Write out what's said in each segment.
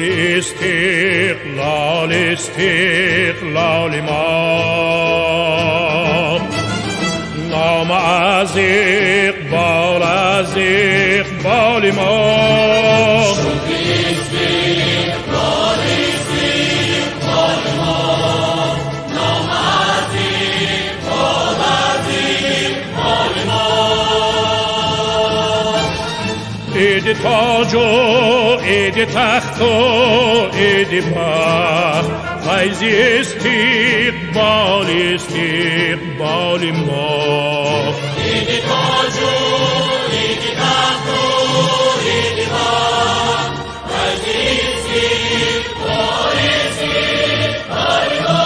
فکر استقلال استقلال ما، نام از اقبال از اقبال ما، عید تاج و عید تخت و عید بخت، فیض استقبال استقبال ما. عید تاج و عید تخت و عید بخت، فیض استقبال استقبال ما.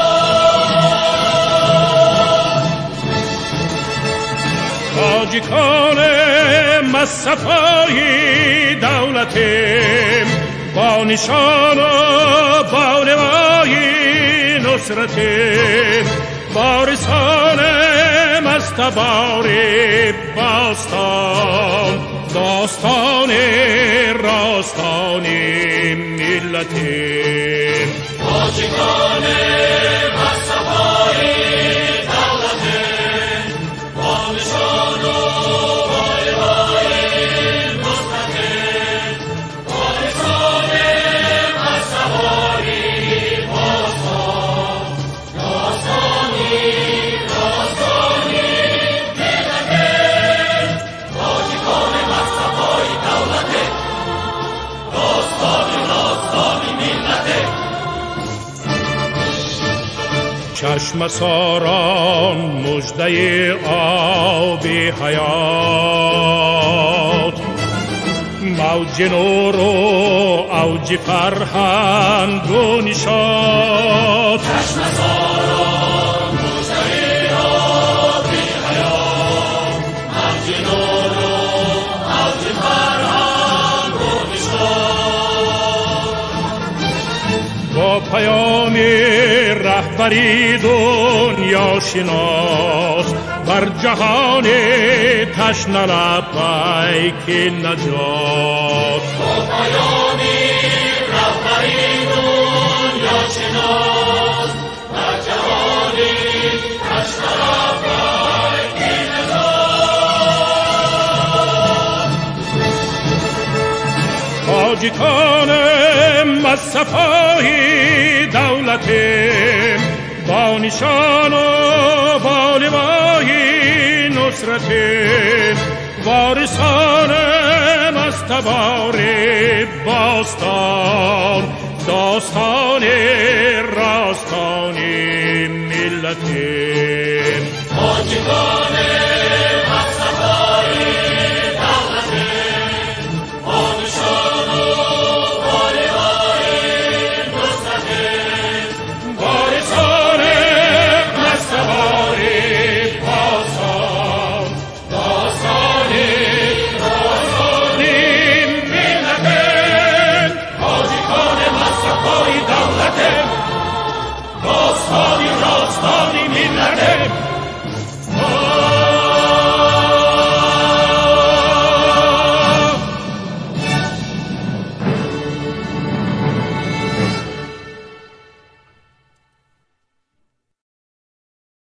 تاجیکان مصطفای دولت، با نشان و با نوای نصرت، وارثان مستبار باستان، داستان راستان ملت. تاجیکان مصطفای دولت، با نشان و چشم ساران مژده آب حیات، موج نور و اوج فرهنگ و نشاط. چشم ساران مژده آب حیات، موج نور و اوج فرهنگ و نشاط. با پیام رهبری دنیا شناس، بر جهان تشنه لب پیک نجات. با پیام رهبری دنیا شناس، بر جهان تشنه لب پیک نجات. تاجیکان مصطفای دولت، با نشان و با نوای نصرت، وارثان مستبار باستان، داستان راستان ملت.